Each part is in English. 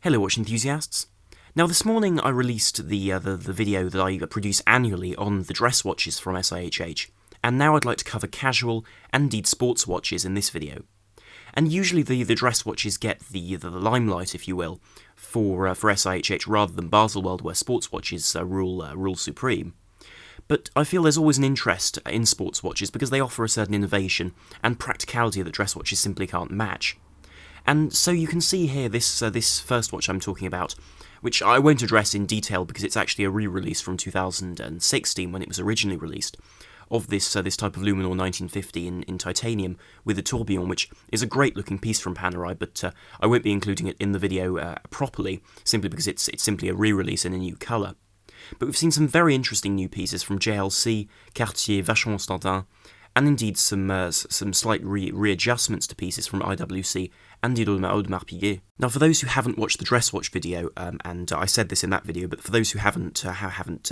Hello watch enthusiasts. Now this morning I released the video that I produce annually on the dress watches from SIHH, and now I'd like to cover casual and indeed sports watches in this video. And usually the dress watches get the limelight, if you will, for SIHH rather than Baselworld, where sports watches rule supreme. But I feel there's always an interest in sports watches because they offer a certain innovation and practicality that dress watches simply can't match. And so you can see here this first watch I'm talking about, which I won't address in detail because it's actually a re-release from 2016 when it was originally released, of this type of Luminor 1950 in titanium with a tourbillon, which is a great looking piece from Panerai, but I won't be including it in the video properly, simply because it's simply a re-release in a new colour. But we've seen some very interesting new pieces from JLC, Cartier Santos, and indeed some slight readjustments to pieces from IWC and Audemars Piguet. Now, for those who haven't watched the dress watch video, and I said this in that video, but for those who haven't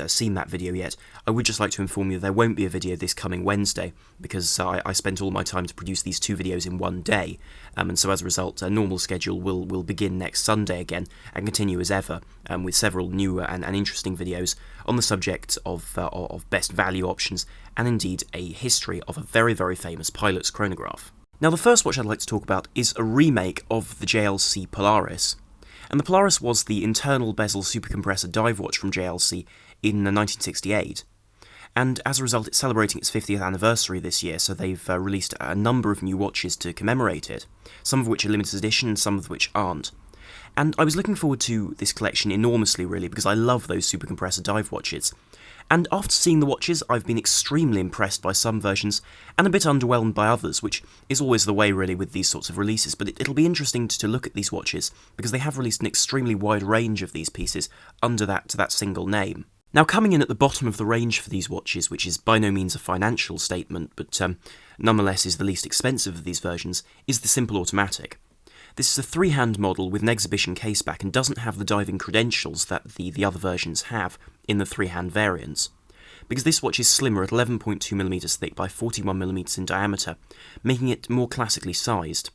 seen that video yet, I would just like to inform you there won't be a video this coming Wednesday, because I spent all my time to produce these two videos in one day, and so as a result, a normal schedule will begin next Sunday again, and continue as ever, with several new and interesting videos on the subject of best value options, and indeed a history of a very, very famous pilot's chronograph. Now, the first watch I'd like to talk about is a remake of the JLC Polaris. And the Polaris was the internal bezel supercompressor dive watch from JLC in 1968. And as a result, it's celebrating its 50th anniversary this year, so they've released a number of new watches to commemorate it, some of which are limited edition and some of which aren't. And I was looking forward to this collection enormously, really, because I love those supercompressor dive watches. And after seeing the watches, I've been extremely impressed by some versions, and a bit underwhelmed by others, which is always the way, really, with these sorts of releases. But it'll be interesting to look at these watches, because they have released an extremely wide range of these pieces under that single name. Now, coming in at the bottom of the range for these watches, which is by no means a financial statement, but nonetheless is the least expensive of these versions, is the Simple Automatic. This is a three-hand model with an exhibition caseback and doesn't have the diving credentials that the other versions have in the three-hand variants. Because this watch is slimmer at 11.2mm thick by 41mm in diameter, making it more classically sized.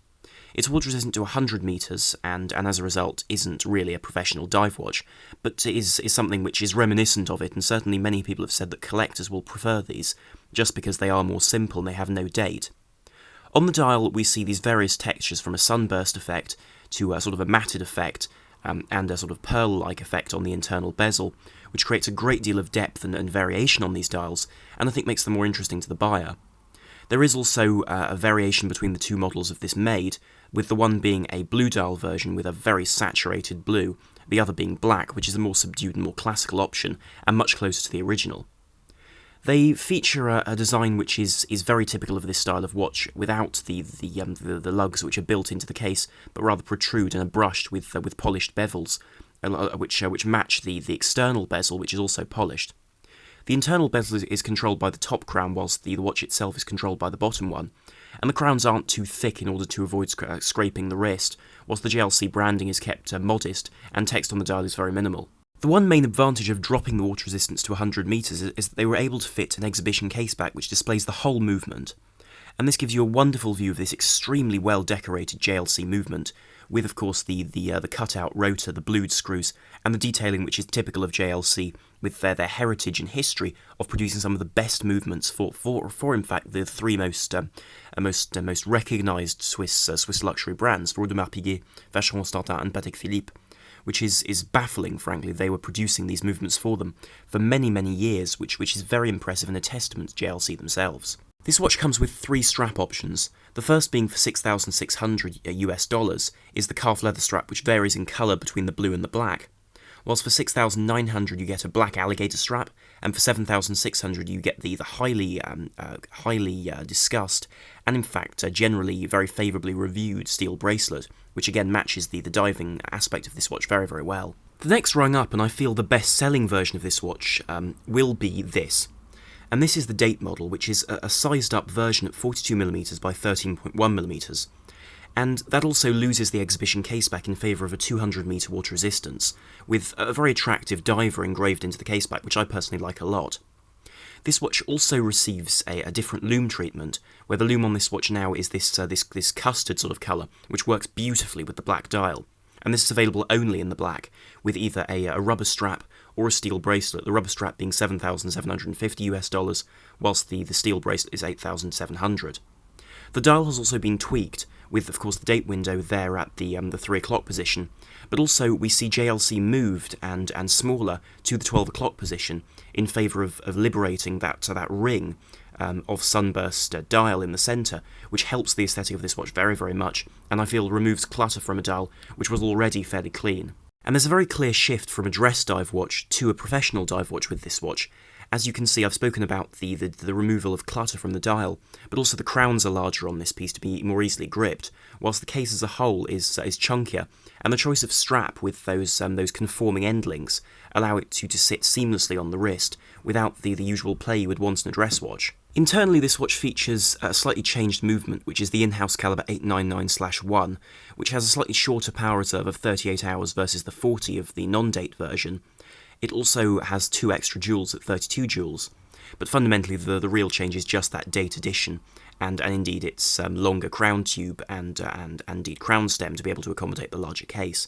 It's water resistant to 100 metres and as a result isn't really a professional dive watch, but is something which is reminiscent of it, and certainly many people have said that collectors will prefer these, just because they are more simple and they have no date. On the dial, we see these various textures from a sunburst effect to a sort of a matted effect and a sort of pearl-like effect on the internal bezel, which creates a great deal of depth and variation on these dials, and I think makes them more interesting to the buyer. There is also a variation between the two models of this made, with the one being a blue dial version with a very saturated blue, the other being black, which is a more subdued and more classical option, and much closer to the original. They feature a design which is very typical of this style of watch, without the lugs which are built into the case, but rather protrude and are brushed with polished bevels, which match the external bezel, which is also polished. The internal bezel is controlled by the top crown, whilst the watch itself is controlled by the bottom one, and the crowns aren't too thick in order to avoid scraping the wrist, whilst the JLC branding is kept modest, and text on the dial is very minimal. The one main advantage of dropping the water resistance to 100 metres is that they were able to fit an exhibition caseback which displays the whole movement, and this gives you a wonderful view of this extremely well decorated JLC movement, with of course the cut-out rotor, the blued screws, and the detailing which is typical of JLC, with their heritage and history of producing some of the best movements for in fact the three most recognised Swiss luxury brands, for Audemars Piguet, Vacheron Constantin, and Patek Philippe. Which is baffling, frankly. They were producing these movements for them for many, many years, which is very impressive and a testament to JLC themselves. This watch comes with three strap options. The first being for $6,600 US is the calf leather strap, which varies in colour between the blue and the black. Whilst for $6,900 you get a black alligator strap, and for $7,600 you get the highly discussed and in fact generally very favourably reviewed steel bracelet, which again matches the diving aspect of this watch very, very well. The next rung up, and I feel the best-selling version of this watch, will be this. And this is the date model, which is a sized-up version at 42mm by 13.1mm. And that also loses the exhibition caseback in favour of a 200-metre water resistance, with a very attractive diver engraved into the caseback, which I personally like a lot. This watch also receives a different loom treatment, where the loom on this watch now is this custard sort of colour, which works beautifully with the black dial, and this is available only in the black, with either a rubber strap or a steel bracelet, the rubber strap being $7,750 whilst the steel bracelet is $8,700. The dial has also been tweaked, with of course the date window there at the 3 o'clock position, but also we see JLC moved and smaller to the 12 o'clock position in favour of liberating that ring of sunburst dial in the centre, which helps the aesthetic of this watch very, very much, and I feel removes clutter from a dial which was already fairly clean. And there's a very clear shift from a dress dive watch to a professional dive watch with this watch. As you can see, I've spoken about the removal of clutter from the dial, but also the crowns are larger on this piece to be more easily gripped, whilst the case as a whole is chunkier, and the choice of strap with those conforming end links allow it to sit seamlessly on the wrist without the usual play you would want in a dress watch. Internally, this watch features a slightly changed movement, which is the in-house caliber 899/1, which has a slightly shorter power reserve of 38 hours versus the 40 of the non-date version. It also has 2 extra jewels at 32 jewels, but fundamentally the real change is just that date addition, and indeed its longer crown tube and indeed crown stem to be able to accommodate the larger case.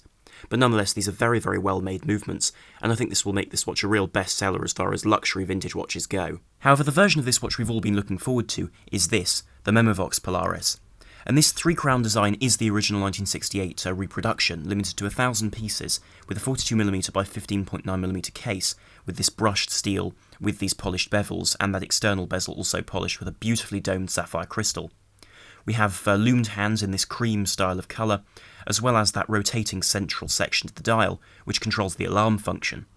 But nonetheless, these are very, very well made movements, and I think this will make this watch a real bestseller as far as luxury vintage watches go. However, the version of this watch we've all been looking forward to is this, the Memovox Polaris. And this 3-crown design is the original 1968 reproduction, limited to 1,000 pieces, with a 42mm by 15.9mm case, with this brushed steel, with these polished bevels, and that external bezel also polished with a beautifully domed sapphire crystal. We have loomed hands in this cream style of colour, as well as that rotating central section to the dial, which controls the alarm function.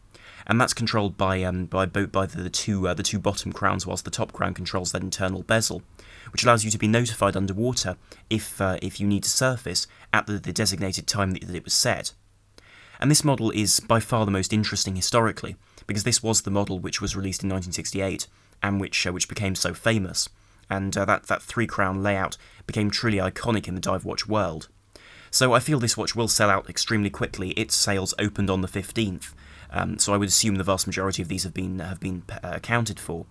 And that's controlled by the two bottom crowns, whilst the top crown controls that internal bezel, which allows you to be notified underwater if you need to surface at the designated time that it was set. And this model is by far the most interesting historically, because this was the model which was released in 1968 and which became so famous, and that 3-crown layout became truly iconic in the dive watch world. So I feel this watch will sell out extremely quickly. Its sales opened on the 15th, so I would assume the vast majority of these have been accounted for.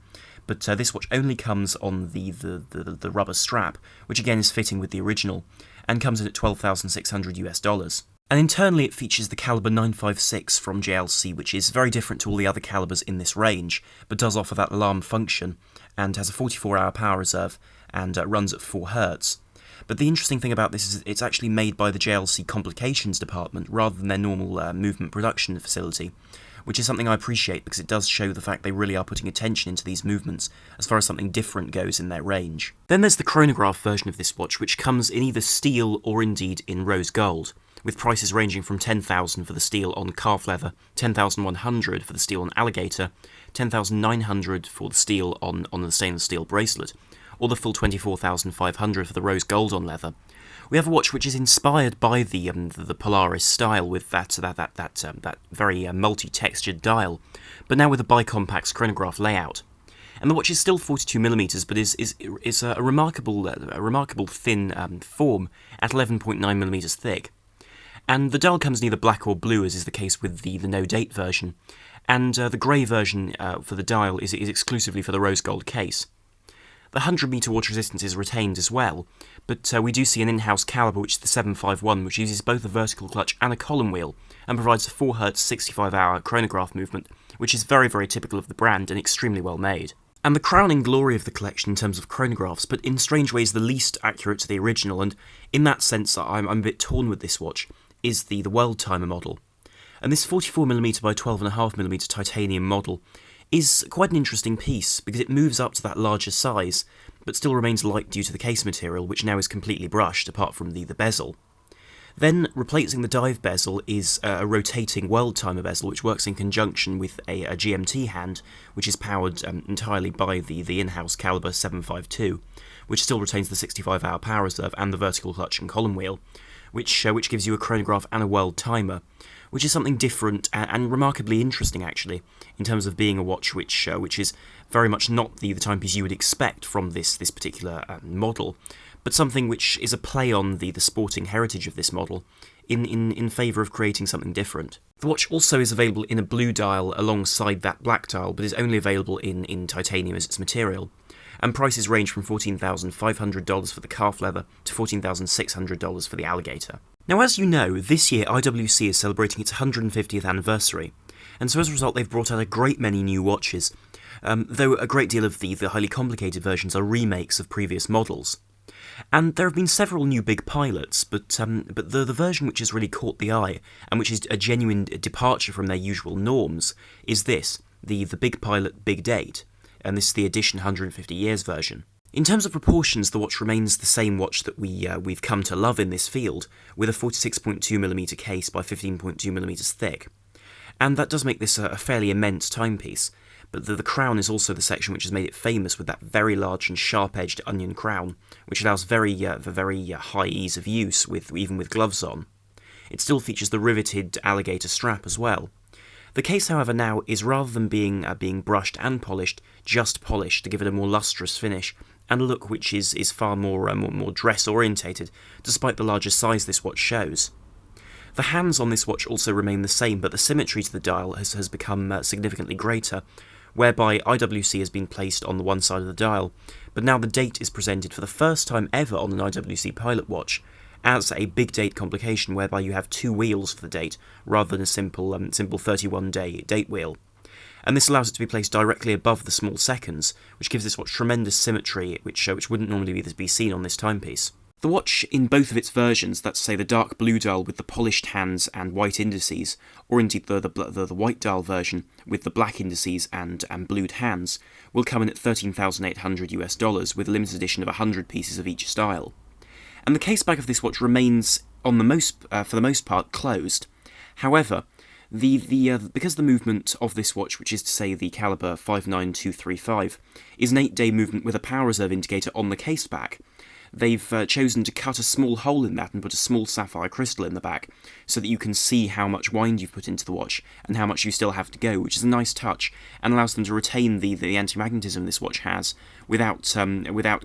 But this watch only comes on the rubber strap, which again is fitting with the original, and comes in at $12,600. And internally it features the caliber 956 from JLC, which is very different to all the other calibers in this range, but does offer that alarm function, and has a 44-hour power reserve, and runs at 4 Hz. But the interesting thing about this is it's actually made by the JLC complications department rather than their normal movement production facility, which is something I appreciate because it does show the fact they really are putting attention into these movements as far as something different goes in their range. Then there's the chronograph version of this watch, which comes in either steel or indeed in rose gold, with prices ranging from $10,000 for the steel on calf leather, $10,100 for the steel on alligator, $10,900 for the steel on the stainless steel bracelet, or the full $24,500 for the rose gold on leather. We have a watch which is inspired by the Polaris style, with that very multi-textured dial, but now with a bicompax chronograph layout. And the watch is still 42mm, but is a remarkable thin form at 11.9mm thick. And the dial comes in either black or blue, as is the case with the no-date version, and the grey version for the dial is exclusively for the rose gold case. The 100-metre water resistance is retained as well, but we do see an in-house calibre, which is the 751, which uses both a vertical clutch and a column wheel, and provides a 4 Hz 65-hour chronograph movement, which is very, very typical of the brand and extremely well made. And the crowning glory of the collection in terms of chronographs, but in strange ways the least accurate to the original, and in that sense I'm a bit torn with this watch, is the World Timer model. And this 44mm by 12.5mm titanium model is quite an interesting piece, because it moves up to that larger size, but still remains light due to the case material, which now is completely brushed, apart from the bezel. Then, replacing the dive bezel is a rotating World Timer bezel, which works in conjunction with a GMT hand, which is powered entirely by the in-house caliber 752, which still retains the 65-hour power reserve and the vertical clutch and column wheel, which gives you a chronograph and a World Timer, which is something different and remarkably interesting, actually, in terms of being a watch which is very much not the timepiece you would expect from this particular model, but something which is a play on the sporting heritage of this model in favour of creating something different. The watch also is available in a blue dial alongside that black dial, but is only available in titanium as its material, and prices range from $14,500 for the calf leather to $14,600 for the alligator. Now, as you know, this year IWC is celebrating its 150th anniversary, and so as a result they've brought out a great many new watches, though a great deal of the highly complicated versions are remakes of previous models. And there have been several new big pilots, but the version which has really caught the eye, and which is a genuine departure from their usual norms, is this, the Big Pilot Big Date, and this is the edition 150 years version. In terms of proportions, the watch remains the same watch that we've come to love in this field, with a 46.2mm case by 15.2mm thick. And that does make this a fairly immense timepiece, but the crown is also the section which has made it famous with that very large and sharp-edged onion crown, which allows very high ease of use, even with gloves on. It still features the riveted alligator strap as well. The case, however, now is, rather than being brushed and polished, just polished to give it a more lustrous finish, and a look which is far more dress-orientated, despite the larger size this watch shows. The hands on this watch also remain the same, but the symmetry to the dial has become significantly greater, whereby IWC has been placed on the one side of the dial, but now the date is presented for the first time ever on an IWC pilot watch as a big date complication, whereby you have two wheels for the date rather than a simple 31-day date wheel. And this allows it to be placed directly above the small seconds, which gives this watch tremendous symmetry, which wouldn't normally be seen on this timepiece. The watch, in both of its versions, that's say the dark blue dial with the polished hands and white indices, or indeed the white dial version with the black indices and blued hands, will come in at $13,800 with a limited edition of 100 pieces of each style. And the case back of this watch remains, for the most part, closed. However, because the movement of this watch, which is to say the caliber 59235, is an 8-day movement with a power reserve indicator on the case back, they've chosen to cut a small hole in that and put a small sapphire crystal in the back, so that you can see how much wind you've put into the watch and how much you still have to go, which is a nice touch and allows them to retain the anti-magnetism this watch has without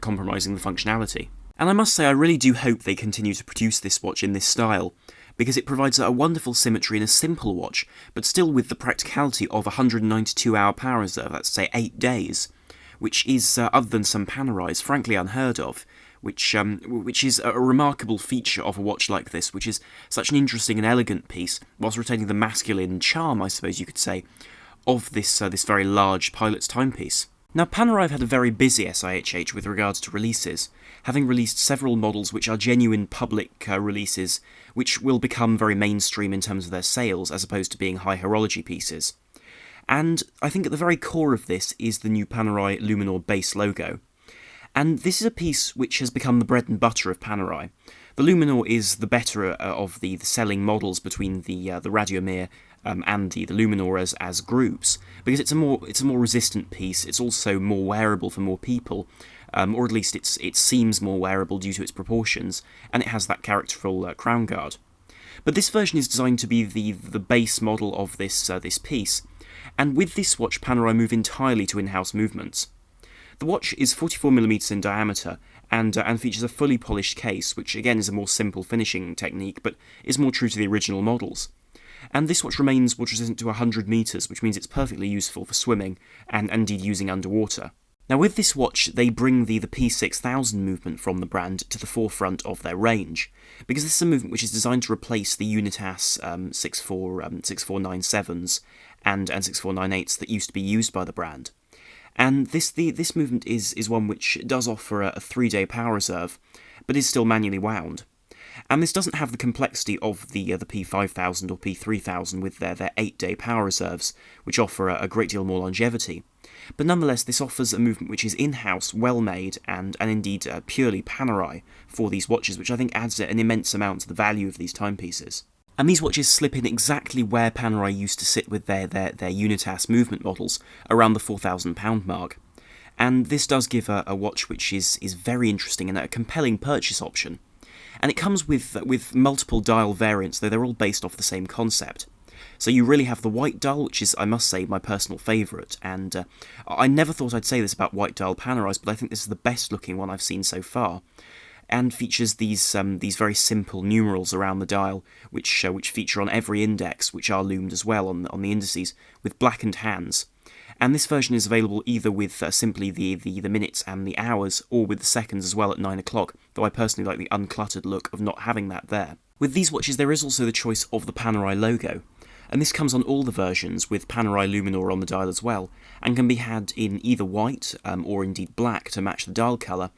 compromising the functionality. And I must say, I really do hope they continue to produce this watch in this style, because it provides a wonderful symmetry in a simple watch, but still with the practicality of a 192-hour power reserve, that's to say 8 days, which is, other than some Panerais, frankly unheard of, which is a remarkable feature of a watch like this, which is such an interesting and elegant piece, whilst retaining the masculine charm, I suppose you could say, of this very large pilot's timepiece. Now, Panerai have had a very busy SIHH with regards to releases, having released several models which are genuine public releases, which will become very mainstream in terms of their sales, as opposed to being high horology pieces. And I think at the very core of this is the new Panerai Luminor base logo. And this is a piece which has become the bread and butter of Panerai. The Luminor is the better of the selling models between the Radiomir and the Luminor as groups, because it's a more resistant piece. It's also more wearable for more people, or at least it seems more wearable due to its proportions, and it has that characterful crown guard. But this version is designed to be the base model of this piece, and with this watch Panerai move entirely to in-house movements. The watch is 44mm in diameter and features a fully polished case, which again is a more simple finishing technique, but is more true to the original models. And this watch remains water resistant to 100 metres, which means it's perfectly useful for swimming and indeed using underwater. Now with this watch, they bring the P6000 movement from the brand to the forefront of their range, because this is a movement which is designed to replace the Unitas 6497s and 6498s that used to be used by the brand. And this movement is one which does offer a 3-day power reserve, but is still manually wound. And this doesn't have the complexity of the P5000 or P3000 with their 8-day power reserves, which offer a great deal more longevity. But nonetheless, this offers a movement which is in-house, well-made, and indeed purely Panerai for these watches, which I think adds an immense amount to the value of these timepieces. And these watches slip in exactly where Panerai used to sit with their Unitas movement models, around the £4,000 mark. And this does give a watch which is very interesting and a compelling purchase option. And it comes with multiple dial variants, though they're all based off the same concept. So you really have the white dial, which is, I must say, my personal favourite, and I never thought I'd say this about white dial Panerais, but I think this is the best looking one I've seen so far, and features these very simple numerals around the dial, which feature on every index, which are loomed as well on the indices, with blackened hands. And this version is available either with simply the minutes and the hours, or with the seconds as well at 9 o'clock, though I personally like the uncluttered look of not having that there. With these watches there is also the choice of the Panerai logo, and this comes on all the versions with Panerai Luminor on the dial as well, and can be had in either white or indeed black to match the dial colour,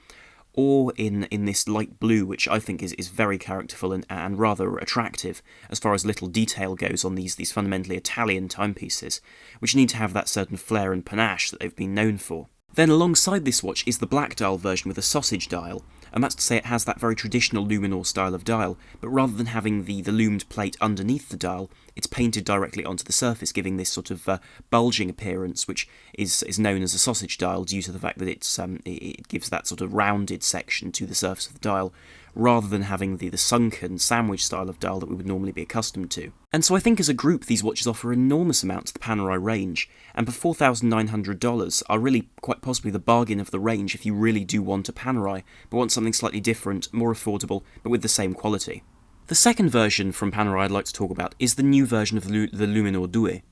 or in this light blue, which I think is very characterful and rather attractive as far as little detail goes on these fundamentally Italian timepieces, which need to have that certain flair and panache that they've been known for. Then alongside this watch is the black dial version with a sausage dial, and that's to say it has that very traditional Luminor style of dial, but rather than having the loomed plate underneath the dial, it's painted directly onto the surface, giving this sort of bulging appearance, which is known as a sausage dial due to the fact that it gives that sort of rounded section to the surface of the dial, rather than having the sunken sandwich style of dial that we would normally be accustomed to. And so I think as a group these watches offer enormous amounts of the Panerai range, and for $4,900 are really quite possibly the bargain of the range if you really do want a Panerai, but want something slightly different, more affordable, but with the same quality. The second version from Panerai I'd like to talk about is the new version of the Luminor Due.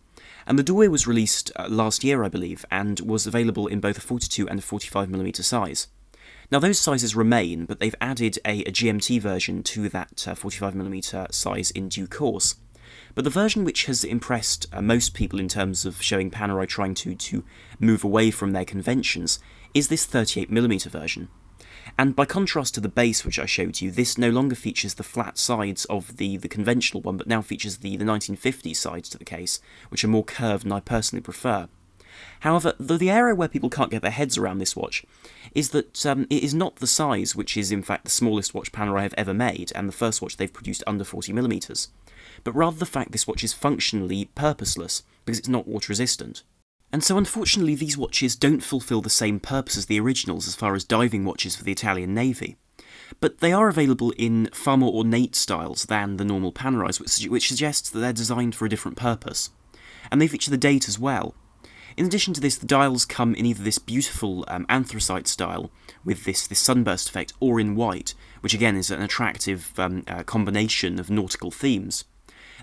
And the Due was released last year, I believe, and was available in both a 42 and a 45mm size. Now those sizes remain, but they've added a GMT version to that 45mm size in due course. But the version which has impressed most people in terms of showing Panerai trying to move away from their conventions is this 38mm version. And by contrast to the base which I showed you, this no longer features the flat sides of the conventional one, but now features the 1950s sides to the case, which are more curved and I personally prefer. However, the area where people can't get their heads around this watch is that it is not the size which is in fact the smallest watch Panerai have ever made, and the first watch they've produced under 40mm, but rather the fact this watch is functionally purposeless, because it's not water resistant. And so unfortunately these watches don't fulfil the same purpose as the originals as far as diving watches for the Italian Navy. But they are available in far more ornate styles than the normal Panerais, which suggests that they're designed for a different purpose. And they feature the date as well. In addition to this, the dials come in either this beautiful anthracite style with this sunburst effect, or in white, which again is an attractive combination of nautical themes.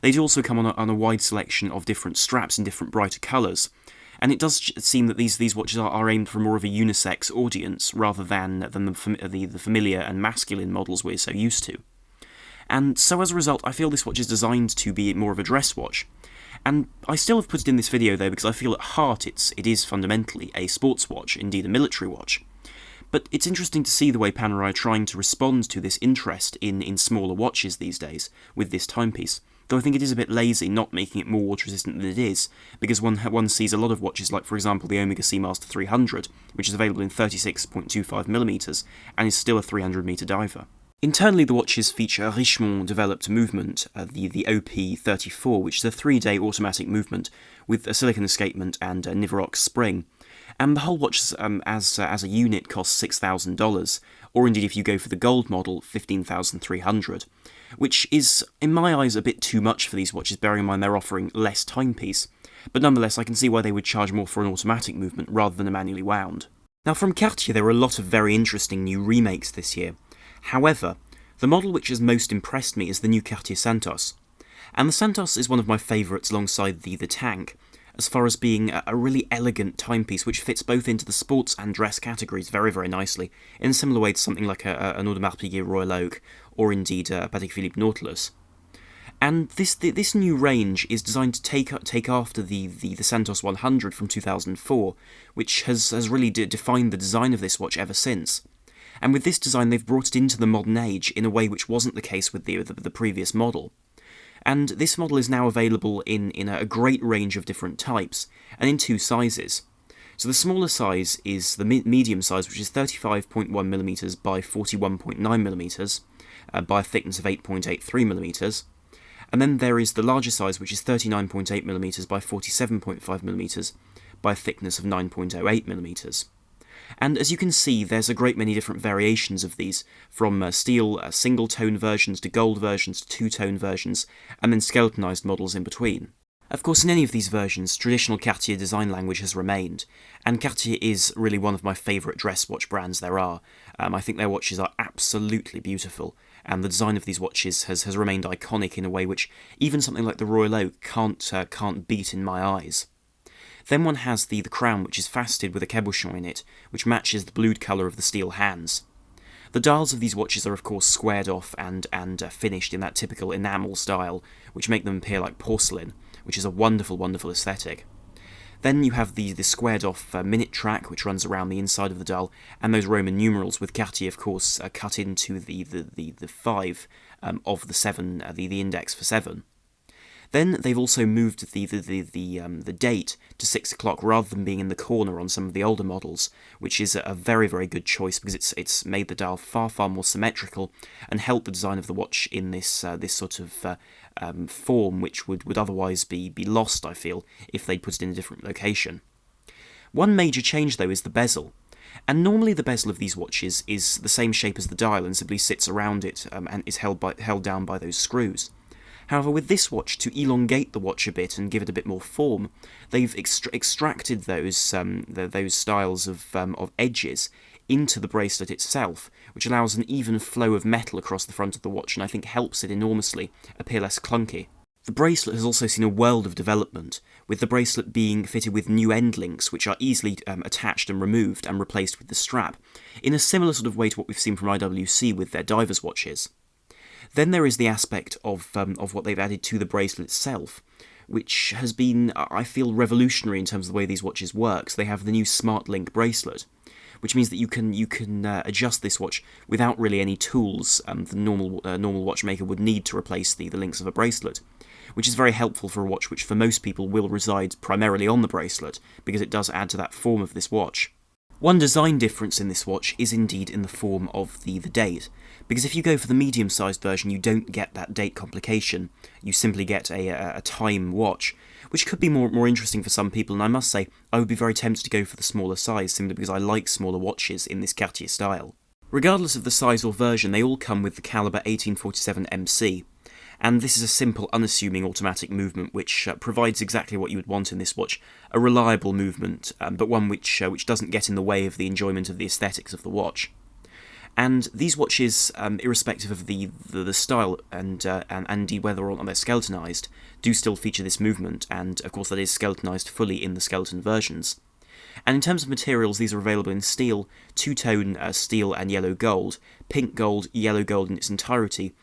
They do also come on a wide selection of different straps in different brighter colours, and it does seem that these watches are aimed for more of a unisex audience rather than the familiar and masculine models we're so used to. And so as a result, I feel this watch is designed to be more of a dress watch. And I still have put it in this video though because I feel at heart it is fundamentally a sports watch, indeed a military watch. But it's interesting to see the way Panerai are trying to respond to this interest in smaller watches these days with this timepiece, though I think it is a bit lazy not making it more water resistant than it is, because one sees a lot of watches like, for example, the Omega Seamaster 300, which is available in 36.25mm and is still a 300-metre diver. Internally, the watches feature a Richemont developed movement, the OP34, which is a 3-day automatic movement with a silicon escapement and a Niverox spring. And the whole watch as a unit costs $6,000, or indeed if you go for the gold model, $15,300, which is, in my eyes, a bit too much for these watches, bearing in mind they're offering less timepiece. But nonetheless, I can see why they would charge more for an automatic movement rather than a manually wound. Now from Cartier, there were a lot of very interesting new remakes this year. However, the model which has most impressed me is the new Cartier Santos. And the Santos is one of my favourites alongside the Tank, as far as being a really elegant timepiece which fits both into the sports and dress categories very, very nicely, in a similar way to something like an Audemars Piguet Royal Oak, or indeed a Patek Philippe Nautilus. And this new range is designed to take after the Santos 100 from 2004, which has really defined the design of this watch ever since. And with this design they've brought it into the modern age in a way which wasn't the case with the previous model. And this model is now available in a great range of different types, and in 2 sizes. So the smaller size is the medium size, which is 35.1mm by 41.9mm, by a thickness of 8.83mm, and then there is the larger size, which is 39.8mm by 47.5mm, by a thickness of 9.08mm. And as you can see, there's a great many different variations of these, from steel single-tone versions to gold versions to two-tone versions, and then skeletonized models in between. Of course, in any of these versions, traditional Cartier design language has remained, and Cartier is really one of my favourite dress watch brands there are. I think their watches are absolutely beautiful, and the design of these watches has remained iconic in a way which even something like the Royal Oak can't beat in my eyes. Then one has the crown, which is faceted with a cabochon in it, which matches the blued colour of the steel hands. The dials of these watches are of course squared off and finished in that typical enamel style, which make them appear like porcelain, which is a wonderful, wonderful aesthetic. Then you have the squared off minute track, which runs around the inside of the dial, and those Roman numerals with Cartier, of course, cut into the 5 of the 7, the index for 7. Then they've also moved the date to 6 o'clock rather than being in the corner on some of the older models, which is a very, very good choice because it's made the dial far, far more symmetrical and helped the design of the watch in this sort of form which would otherwise be lost, I feel, if they put it in a different location. One major change, though, is the bezel. And normally the bezel of these watches is the same shape as the dial and simply sits around it and is held down by those screws. However, with this watch, to elongate the watch a bit and give it a bit more form, they've extracted those styles of edges into the bracelet itself, which allows an even flow of metal across the front of the watch and I think helps it enormously appear less clunky. The bracelet has also seen a world of development, with the bracelet being fitted with new end links which are easily attached and removed and replaced with the strap, in a similar sort of way to what we've seen from IWC with their divers watches. Then there is the aspect of what they've added to the bracelet itself, which has been, I feel, revolutionary in terms of the way these watches work. So they have the new Smart Link bracelet, which means that you can adjust this watch without really any tools the normal watchmaker would need to replace the links of a bracelet, which is very helpful for a watch which for most people will reside primarily on the bracelet, because it does add to that form of this watch. One design difference in this watch is indeed in the form of the date, because if you go for the medium-sized version you don't get that date complication, you simply get a time watch, which could be more interesting for some people, and I must say I would be very tempted to go for the smaller size simply because I like smaller watches in this Cartier style. Regardless of the size or version, they all come with the caliber 1847 MC, and this is a simple, unassuming automatic movement which provides exactly what you would want in this watch, a reliable movement, but one which doesn't get in the way of the enjoyment of the aesthetics of the watch. And these watches, irrespective of the style and indeed whether or not they're skeletonized, do still feature this movement, and of course that is skeletonized fully in the skeleton versions. And in terms of materials, these are available in steel, two-tone steel and yellow gold, pink gold, yellow gold in its entirety,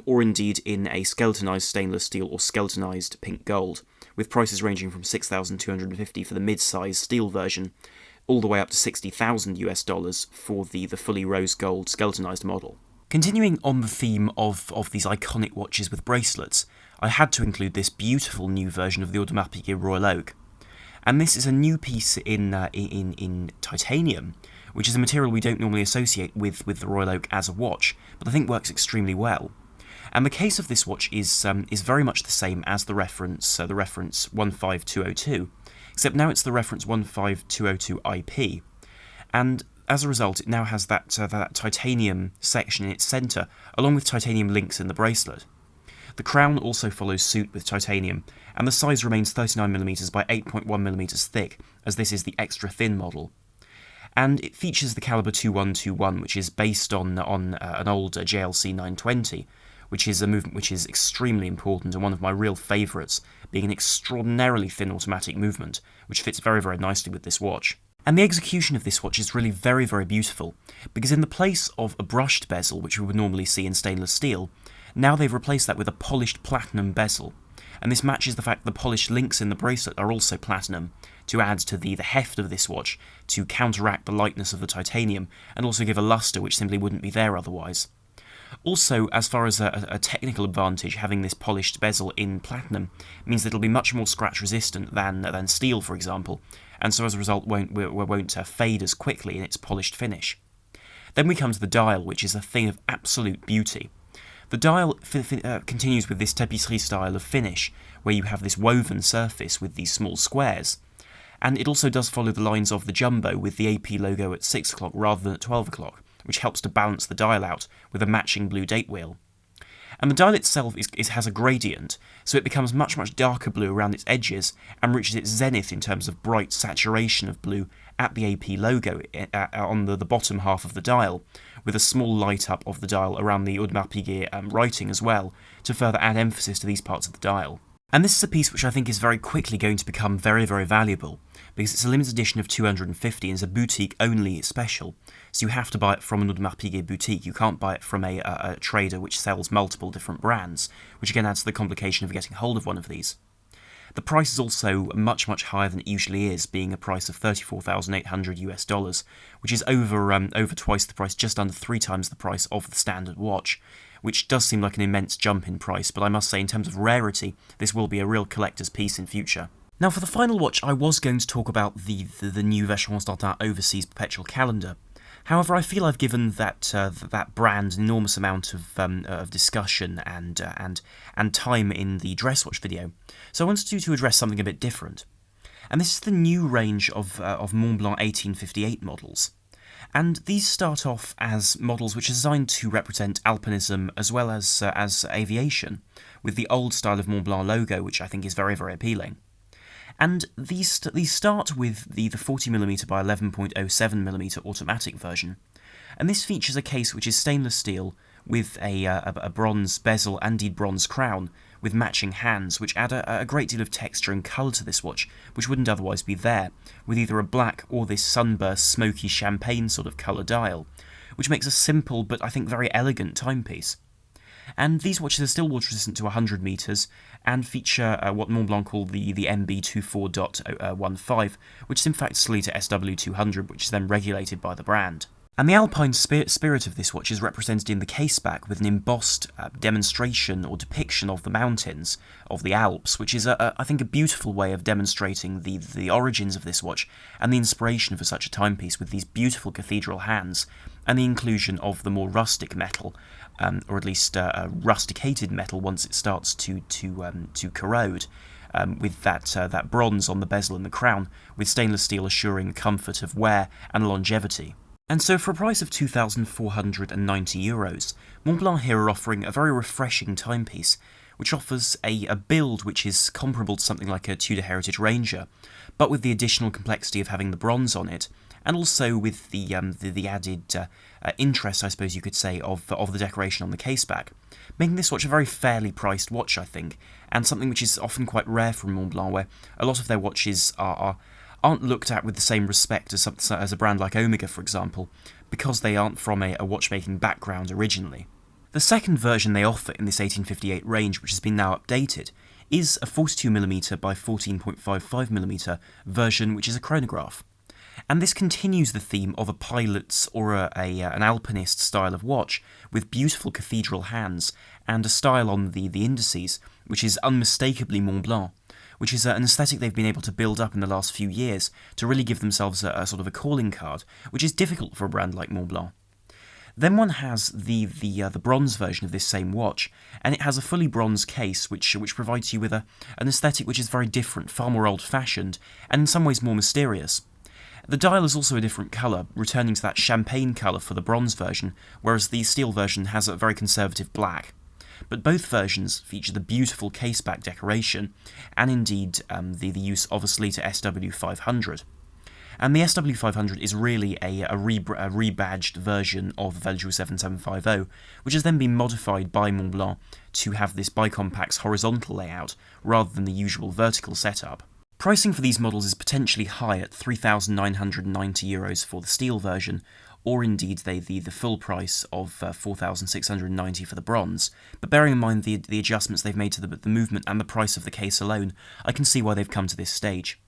or indeed in a skeletonized stainless steel or skeletonized pink gold, with prices ranging from $6,250 for the mid-size steel version, all the way up to $60,000 for the fully rose gold skeletonized model. Continuing on the theme of these iconic watches with bracelets, I had to include this beautiful new version of the Audemars Piguet Royal Oak. And this is a new piece in titanium, which is a material we don't normally associate with the Royal Oak as a watch, but I think works extremely well. And the case of this watch is very much the same as the reference 15202, except now it's the reference 15202 IP, and as a result it now has that titanium section in its centre, along with titanium links in the bracelet. The crown also follows suit with titanium, and the size remains 39mm by 8.1mm thick, as this is the extra thin model. And it features the caliber 2121, which is based on an old JLC 920, which is a movement which is extremely important and one of my real favourites, being an extraordinarily thin automatic movement, which fits very, very nicely with this watch. And the execution of this watch is really very, very beautiful, because in the place of a brushed bezel, which we would normally see in stainless steel, now they've replaced that with a polished platinum bezel, and this matches the fact that the polished links in the bracelet are also platinum, to add to the heft of this watch, to counteract the lightness of the titanium, and also give a lustre which simply wouldn't be there otherwise. Also, as far as a technical advantage, having this polished bezel in platinum means that it'll be much more scratch resistant than steel, for example, and so as a result won't fade as quickly in its polished finish. Then we come to the dial, which is a thing of absolute beauty. The dial continues with this tapisserie style of finish, where you have this woven surface with these small squares, and it also does follow the lines of the jumbo with the AP logo at 6 o'clock rather than at 12 o'clock, which helps to balance the dial out with a matching blue date wheel. And the dial itself has a gradient, so it becomes much, much darker blue around its edges and reaches its zenith in terms of bright saturation of blue at the AP logo on the bottom half of the dial, with a small light up of the dial around the Audemars Piguet writing as well, to further add emphasis to these parts of the dial. And this is a piece which I think is very quickly going to become very, very valuable, because it's a limited edition of 250 and it's a boutique-only special, so you have to buy it from an Audemars Piguet boutique. You can't buy it from a trader which sells multiple different brands, which again adds to the complication of getting hold of one of these. The price is also much, much higher than it usually is, being a price of $34,800 US, which is over twice the price, just under 3 times the price of the standard watch, which does seem like an immense jump in price, but I must say in terms of rarity, this will be a real collector's piece in future. Now for the final watch, I was going to talk about the new Vacheron Constantin Overseas Perpetual Calendar. However, I feel I've given that brand an enormous amount of discussion and time in the dress watch video, so I wanted to address something a bit different. And this is the new range of Montblanc 1858 models. And these start off as models which are designed to represent alpinism as well as aviation, with the old style of Montblanc logo, which I think is very, very appealing. And these start with the 40mm by 11.07mm automatic version, and this features a case which is stainless steel with a bronze bezel and indeed bronze crown with matching hands, which add a great deal of texture and colour to this watch, which wouldn't otherwise be there, with either a black or this sunburst smoky champagne sort of colour dial, which makes a simple but I think very elegant timepiece. And these watches are still water resistant to 100 metres and feature what Montblanc call the MB24.15, which is in fact Sellita SW200, which is then regulated by the brand. And the alpine spirit of this watch is represented in the caseback with an embossed demonstration or depiction of the mountains of the Alps, which is, I think, a beautiful way of demonstrating the origins of this watch and the inspiration for such a timepiece, with these beautiful cathedral hands and the inclusion of the more rustic metal, or at least rusticated metal once it starts to corrode, with that bronze on the bezel and the crown, with stainless steel assuring comfort of wear and longevity. And so for a price of €2,490, Montblanc here are offering a very refreshing timepiece, which offers a build which is comparable to something like a Tudor Heritage Ranger, but with the additional complexity of having the bronze on it, and also with the added interest, I suppose you could say, of the decoration on the caseback, making this watch a very fairly priced watch, I think, and something which is often quite rare from Montblanc, where a lot of their watches aren't looked at with the same respect as a brand like Omega, for example, because they aren't from a watchmaking background originally. The second version they offer in this 1858 range, which has been now updated, is a 42mm by 14.55mm version, which is a chronograph. And this continues the theme of a pilot's or an alpinist style of watch, with beautiful cathedral hands and a style on the indices which is unmistakably Montblanc, which is an aesthetic they've been able to build up in the last few years to really give themselves a sort of a calling card, which is difficult for a brand like Montblanc. Then one has the bronze version of this same watch, and it has a fully bronze case which provides you with an aesthetic which is very different, far more old-fashioned, and in some ways more mysterious. The dial is also a different colour, returning to that champagne colour for the bronze version, whereas the steel version has a very conservative black. But both versions feature the beautiful caseback decoration, and indeed the use of a Sellita SW500. And the SW500 is really a rebadged version of the Velijoux 7750, which has then been modified by Montblanc to have this bicompax horizontal layout rather than the usual vertical setup. Pricing for these models is potentially high at €3,990 for the steel version, or indeed the full price of $4,690 for the bronze, but bearing in mind the adjustments they've made to the movement and the price of the case alone, I can see why they've come to this stage.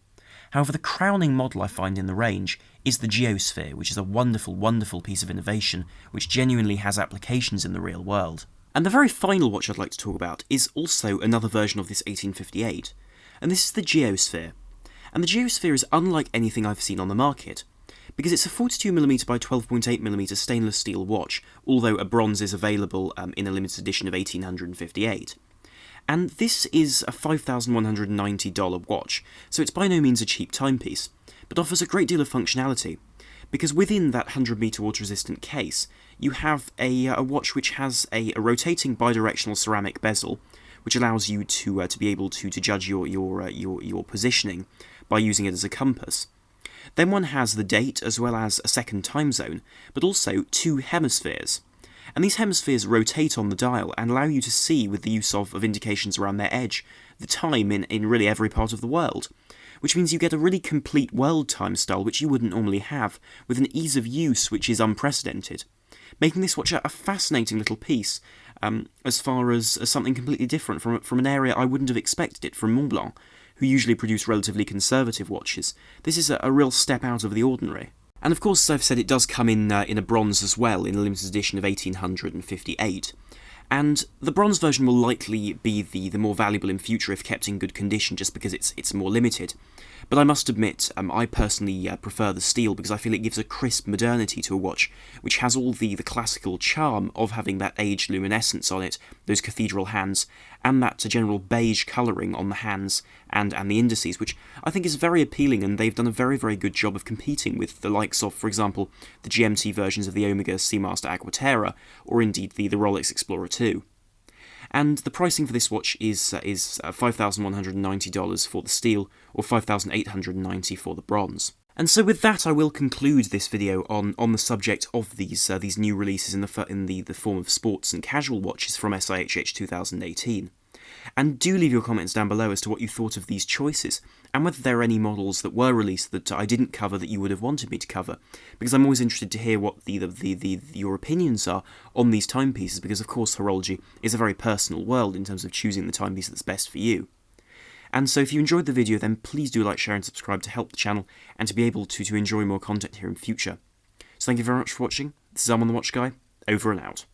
However, the crowning model I find in the range is the Geosphere, which is a wonderful, wonderful piece of innovation which genuinely has applications in the real world. And the very final watch I'd like to talk about is also another version of this 1858, and this is the Geosphere. And the Geosphere is unlike anything I've seen on the market, because it's a 42mm by 12.8mm stainless steel watch, although a bronze is available in a limited edition of 1858. And this is a $5,190 watch, so it's by no means a cheap timepiece, but offers a great deal of functionality, because within that 100-metre water-resistant case, you have a watch which has a rotating bidirectional ceramic bezel, which allows you to be able to judge your positioning by using it as a compass. Then one has the date as well as a second time zone, but also two hemispheres. And these hemispheres rotate on the dial and allow you to see, with the use of indications around their edge, the time in really every part of the world. Which means you get a really complete world time style which you wouldn't normally have, with an ease of use which is unprecedented, making this watch a fascinating little piece, as far as something completely different from an area I wouldn't have expected it from Montblanc, who usually produce relatively conservative watches. This is a real step out of the ordinary. And of course, as I've said, it does come in a bronze as well, in a limited edition of 1858. And the bronze version will likely be the more valuable in future if kept in good condition, just because it's more limited. But I must admit, I personally prefer the steel because I feel it gives a crisp modernity to a watch, which has all the classical charm of having that aged luminescence on it, those cathedral hands, and that general beige colouring on the hands and the indices, which I think is very appealing, and they've done a very, very good job of competing with the likes of, for example, the GMT versions of the Omega Seamaster Aquaterra, or indeed the Rolex Explorer 2. And the pricing for this watch is $5,190 for the steel, or $5,890 for the bronze. And so with that, I will conclude this video on the subject of these new releases in the form of sports and casual watches from SIHH 2018. And do leave your comments down below as to what you thought of these choices, and whether there are any models that were released that I didn't cover that you would have wanted me to cover, because I'm always interested to hear what your opinions are on these timepieces, because of course horology is a very personal world in terms of choosing the timepiece that's best for you. And so if you enjoyed the video, then please do like, share and subscribe to help the channel and to be able to enjoy more content here in future. So thank you very much for watching. This is the Watch Guy, over and out.